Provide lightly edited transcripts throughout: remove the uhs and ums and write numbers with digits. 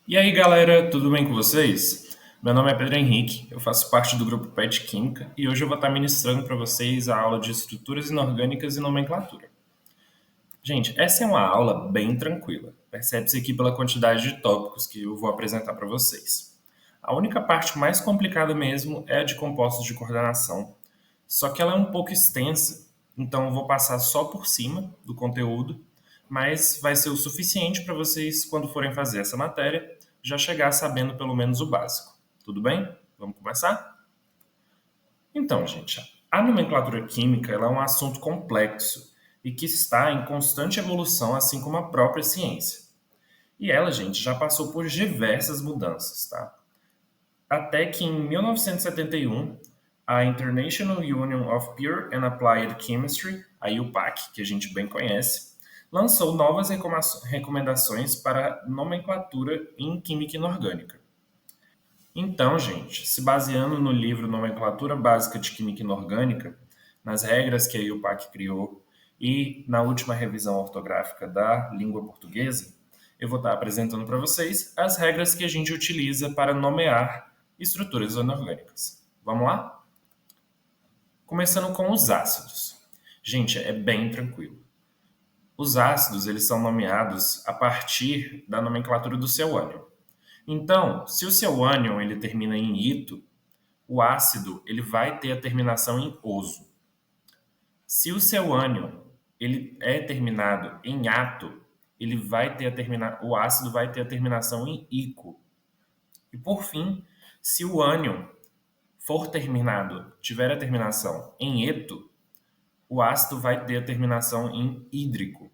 E aí, galera, tudo bem com vocês? Meu nome é Pedro Henrique, eu faço parte do grupo PET Química e hoje eu vou estar ministrando para vocês a aula de estruturas inorgânicas e nomenclatura. Gente, essa é uma aula bem tranquila, percebe-se aqui pela quantidade de tópicos que eu vou apresentar para vocês. A única parte mais complicada mesmo é a de compostos de coordenação, só que ela é um pouco extensa, então eu vou passar só por cima do conteúdo, mas vai ser o suficiente para vocês, quando forem fazer essa matéria, já chegar sabendo pelo menos o básico. Tudo bem? Vamos começar? Então, gente, a nomenclatura química ela é um assunto complexo e que está em constante evolução, assim como a própria ciência. E ela, gente, já passou por diversas mudanças, tá? Até que em 1971, a International Union of Pure and Applied Chemistry, a IUPAC, que a gente bem conhece, lançou novas recomendações para nomenclatura em química inorgânica. Então, gente, se baseando no livro Nomenclatura Básica de Química Inorgânica, nas regras que a IUPAC criou e na última revisão ortográfica da língua portuguesa, eu vou estar apresentando para vocês as regras que a gente utiliza para nomear estruturas inorgânicas. Vamos lá? Começando com os ácidos. Gente, é bem tranquilo. Os ácidos, eles são nomeados a partir da nomenclatura do seu ânion. Então, se o seu ânion ele termina em ito, o ácido ele vai ter a terminação em oso. Se o seu ânion ele é terminado em ato, ele vai ter o ácido vai ter a terminação em ico. E por fim, se o ânion tiver a terminação em eto, o ácido vai ter a terminação em hídrico.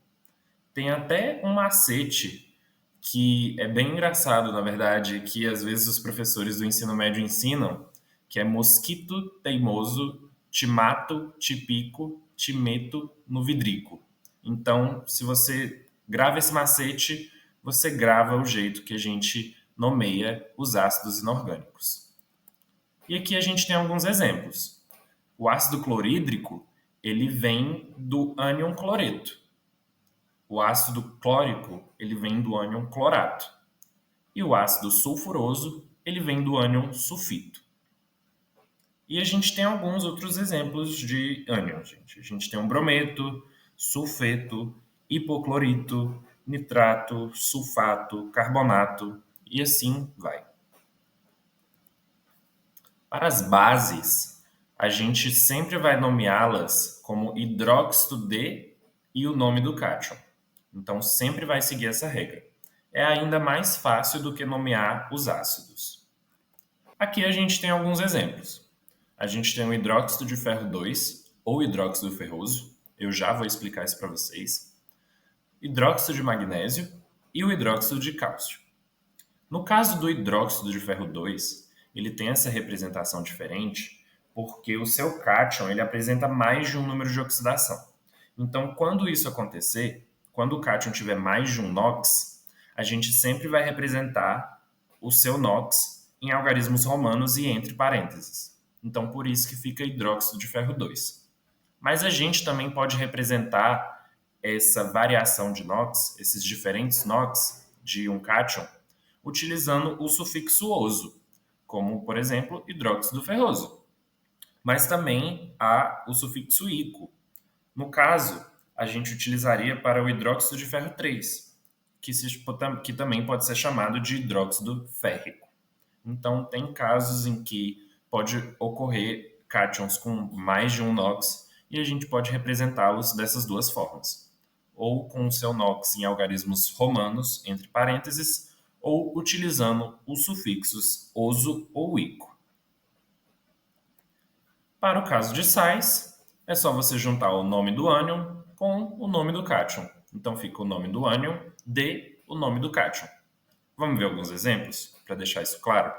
Tem até um macete que é bem engraçado, na verdade, que às vezes os professores do ensino médio ensinam, que é mosquito teimoso, te mato, te pico, te meto no vidrico. Então, se você grava esse macete, você grava o jeito que a gente nomeia os ácidos inorgânicos. E aqui a gente tem alguns exemplos. O ácido clorídrico, ele vem do ânion cloreto. O ácido clórico, ele vem do ânion clorato. E o ácido sulfuroso, ele vem do ânion sulfito. E a gente tem alguns outros exemplos de ânion, gente. A gente tem um brometo, sulfeto, hipoclorito, nitrato, sulfato, carbonato e assim vai. Para as bases, a gente sempre vai nomeá-las como hidróxido de e o nome do cátion. Então, sempre vai seguir essa regra. É ainda mais fácil do que nomear os ácidos. Aqui a gente tem alguns exemplos. A gente tem o hidróxido de ferro 2, ou hidróxido ferroso. Eu já vou explicar isso para vocês. Hidróxido de magnésio e o hidróxido de cálcio. No caso do hidróxido de ferro 2, ele tem essa representação diferente porque o seu cátion ele apresenta mais de um número de oxidação. Então, quando isso acontecer, quando o cátion tiver mais de um NOx, a gente sempre vai representar o seu NOx em algarismos romanos e entre parênteses. Então, por isso que fica hidróxido de ferro 2. Mas a gente também pode representar essa variação de NOx, esses diferentes NOx de um cátion, utilizando o sufixo oso, como, por exemplo, hidróxido ferroso. Mas também há o sufixo ico. No caso, a gente utilizaria para o hidróxido de ferro 3, que também pode ser chamado de hidróxido férrico. Então, tem casos em que pode ocorrer cátions com mais de um NOx e a gente pode representá-los dessas duas formas. Ou com o seu NOx em algarismos romanos, entre parênteses, ou utilizando os sufixos oso ou ico. Para o caso de sais, é só você juntar o nome do ânion com o nome do cátion. Então fica o nome do ânion de o nome do cátion. Vamos ver alguns exemplos para deixar isso claro?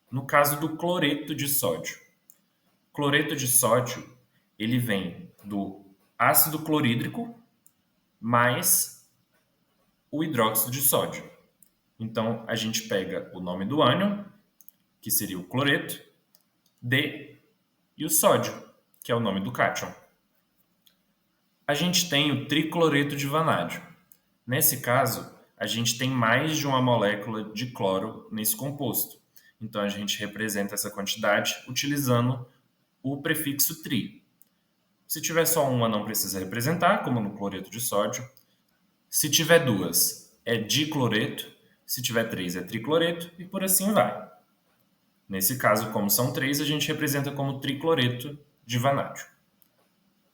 No caso do cloreto de sódio. Cloreto de sódio, ele vem do ácido clorídrico mais o hidróxido de sódio. Então, a gente pega o nome do ânion, que seria o cloreto, D, e o sódio, que é o nome do cátion. A gente tem o tricloreto de vanádio. Nesse caso, a gente tem mais de uma molécula de cloro nesse composto. Então, a gente representa essa quantidade utilizando o prefixo tri. Se tiver só uma, não precisa representar, como no cloreto de sódio. Se tiver duas, é dicloreto. Se tiver três, é tricloreto, e por assim vai. Nesse caso, como são três, a gente representa como tricloreto de vanádio.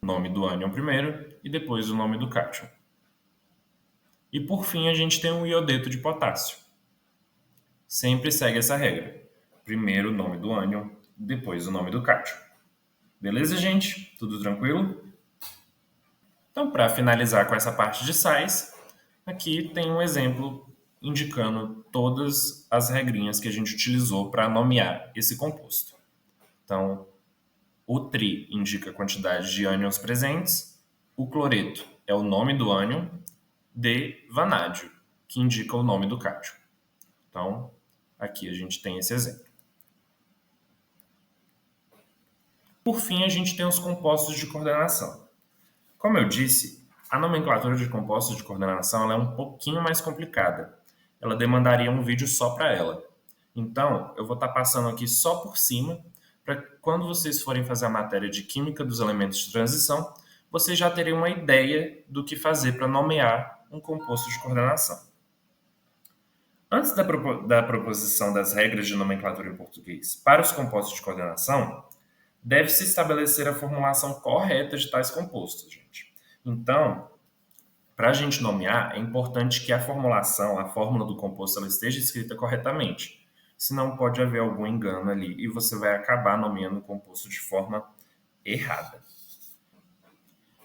O nome do ânion primeiro e depois o nome do cátion. E por fim, a gente tem o iodeto de potássio. Sempre segue essa regra. Primeiro o nome do ânion, depois o nome do cátion. Beleza, gente? Tudo tranquilo? Então, para finalizar com essa parte de sais, aqui tem um exemplo indicando todas as regrinhas que a gente utilizou para nomear esse composto. Então, o tri indica a quantidade de ânions presentes, o cloreto é o nome do ânion, de vanádio, que indica o nome do cátion. Então, aqui a gente tem esse exemplo. Por fim, a gente tem os compostos de coordenação. Como eu disse, a nomenclatura de compostos de coordenação ela é um pouquinho mais complicada. Ela demandaria um vídeo só para ela. Então, eu vou estar passando aqui só por cima, para quando vocês forem fazer a matéria de química dos elementos de transição, vocês já terem uma ideia do que fazer para nomear um composto de coordenação. Antes da proposição das regras de nomenclatura em português para os compostos de coordenação, deve-se estabelecer a formulação correta de tais compostos, gente. Então, para a gente nomear, é importante que a formulação, a fórmula do composto, ela esteja escrita corretamente. Senão pode haver algum engano ali e você vai acabar nomeando o composto de forma errada.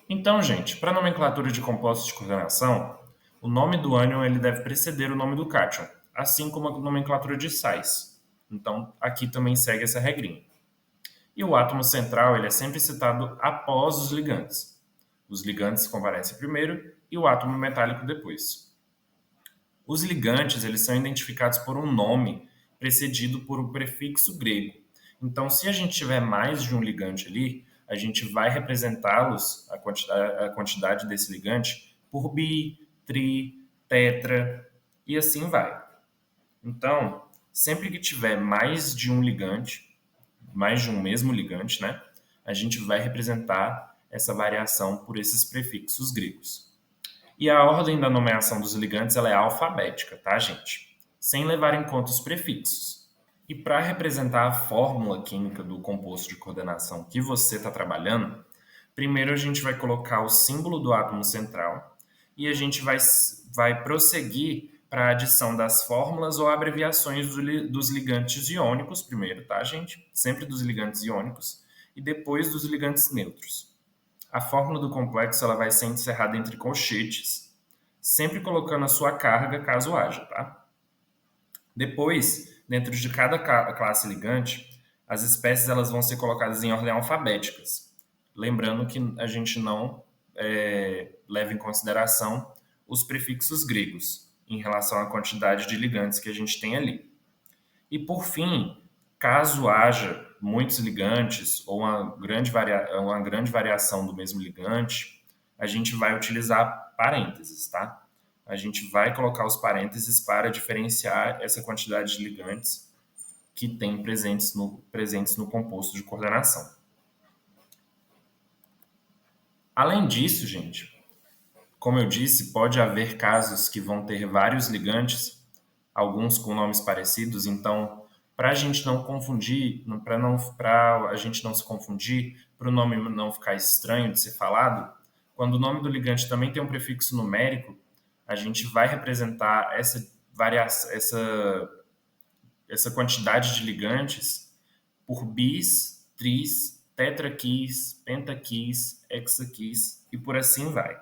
Então, gente, para a nomenclatura de compostos de coordenação, o nome do ânion ele deve preceder o nome do cátion, assim como a nomenclatura de sais. Então, aqui também segue essa regrinha. E o átomo central ele é sempre citado após os ligantes. Os ligantes comparecem primeiro e o átomo metálico depois. Os ligantes eles são identificados por um nome precedido por um prefixo grego. Então, se a gente tiver mais de um ligante ali, a gente vai representá-los, a quantidade desse ligante, por bi, tri, tetra e assim vai. Então, sempre que tiver mais de um ligante, mais de um mesmo ligante, né, a gente vai representar essa variação por esses prefixos gregos. E a ordem da nomeação dos ligantes ela é alfabética, tá, gente? Sem levar em conta os prefixos. E para representar a fórmula química do composto de coordenação que você está trabalhando, primeiro a gente vai colocar o símbolo do átomo central e a gente vai prosseguir para a adição das fórmulas ou abreviações dos ligantes iônicos, primeiro, tá, gente? Sempre dos ligantes iônicos, e depois dos ligantes neutros. A fórmula do complexo ela vai ser encerrada entre colchetes, sempre colocando a sua carga caso haja, tá? Depois, dentro de cada classe ligante, as espécies elas vão ser colocadas em ordem alfabéticas. Lembrando que a gente não leva em consideração os prefixos gregos em relação à quantidade de ligantes que a gente tem ali. E por fim, caso haja muitos ligantes ou uma grande variação do mesmo ligante, a gente vai utilizar parênteses, tá? A gente vai colocar os parênteses para diferenciar essa quantidade de ligantes que tem presentes no composto de coordenação. Além disso, gente, como eu disse, pode haver casos que vão ter vários ligantes, alguns com nomes parecidos, então, para a gente não confundir, para a gente não se confundir, para o nome não ficar estranho de ser falado, quando o nome do ligante também tem um prefixo numérico, a gente vai representar essa quantidade de ligantes por bis, tris, tetraquis, pentaquis, hexaquis e por assim vai.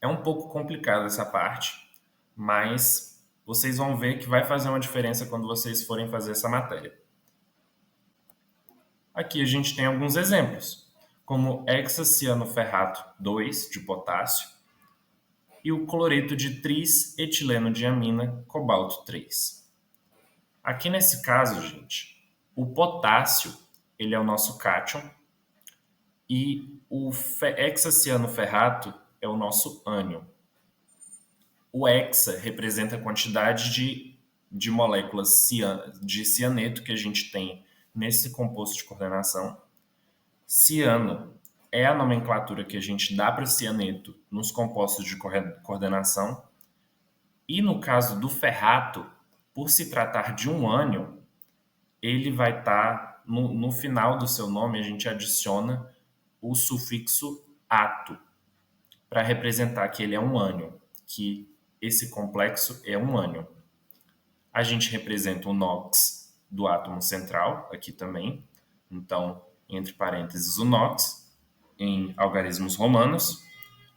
É um pouco complicado essa parte, mas vocês vão ver que vai fazer uma diferença quando vocês forem fazer essa matéria. Aqui a gente tem alguns exemplos, como hexacianoferrato 2 de potássio e o cloreto de tris-etileno-diamina cobalto 3. Aqui nesse caso, gente, o potássio ele é o nosso cátion e o hexacianoferrato é o nosso ânion. O hexa representa a quantidade de moléculas de cianeto que a gente tem nesse composto de coordenação. Ciano é a nomenclatura que a gente dá para cianeto nos compostos de coordenação. E no caso do ferrato, por se tratar de um ânion, ele vai estar no final do seu nome, a gente adiciona o sufixo ato para representar que ele é um ânion, que esse complexo é um ânion. A gente representa o NOx do átomo central aqui também. Então, entre parênteses, o NOx em algarismos romanos,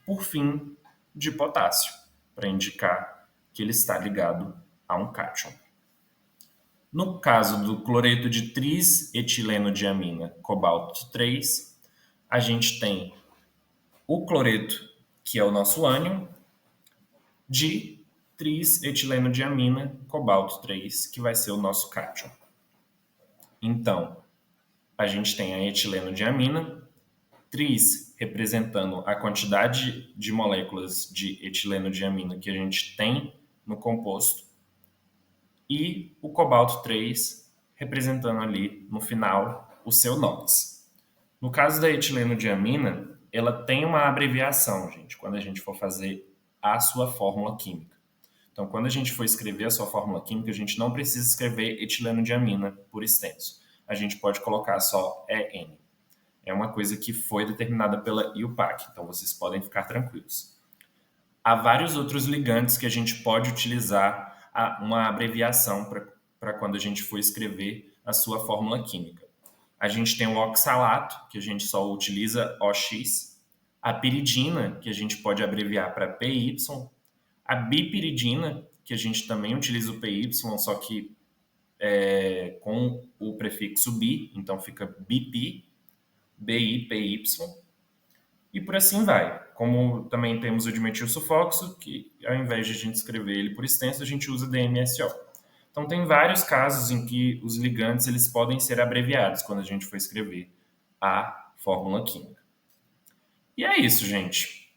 por fim, de potássio, para indicar que ele está ligado a um cátion. No caso do cloreto de trisetileno-diamina cobalto 3, a gente tem o cloreto, que é o nosso ânion, de trisetileno-diamina cobalto 3, que vai ser o nosso cátion. Então, a gente tem a etileno-diamina, tris representando a quantidade de moléculas de etileno-diamina que a gente tem no composto, e o cobalto 3 representando ali no final o seu NOx. No caso da etileno-diamina, ela tem uma abreviação, gente, quando a gente for fazer a sua fórmula química. Então, quando a gente for escrever a sua fórmula química, a gente não precisa escrever etileno-diamina por extenso. A gente pode colocar só EN. É uma coisa que foi determinada pela IUPAC, então vocês podem ficar tranquilos. Há vários outros ligantes que a gente pode utilizar uma abreviação para quando a gente for escrever a sua fórmula química. A gente tem o oxalato, que a gente só utiliza OX, a piridina, que a gente pode abreviar para PY, a bipiridina, que a gente também utiliza o PY, só que com o prefixo bi, então fica BP, BIPY, e por assim vai. Como também temos o dimetilsulfóxido, que ao invés de a gente escrever ele por extenso, a gente usa DMSO. Então tem vários casos em que os ligantes eles podem ser abreviados quando a gente for escrever a fórmula química. E é isso, gente.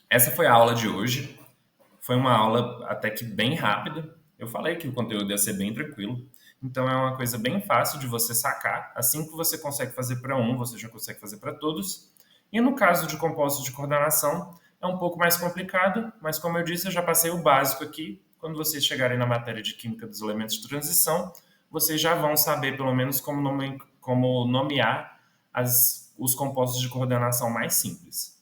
Essa foi a aula de hoje. Foi uma aula até que bem rápida. Eu falei que o conteúdo ia ser bem tranquilo. Então é uma coisa bem fácil de você sacar. Assim que você consegue fazer para um, você já consegue fazer para todos. E no caso de compostos de coordenação, é um pouco mais complicado, mas como eu disse, eu já passei o básico aqui. Quando vocês chegarem na matéria de química dos elementos de transição, vocês já vão saber pelo menos como nomear os compostos de coordenação mais simples.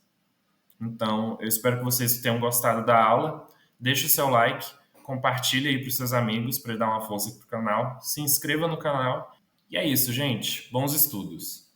Então, eu espero que vocês tenham gostado da aula. Deixe o seu like, compartilhe aí para os seus amigos para dar uma força para o canal, se inscreva no canal. E é isso, gente. Bons estudos!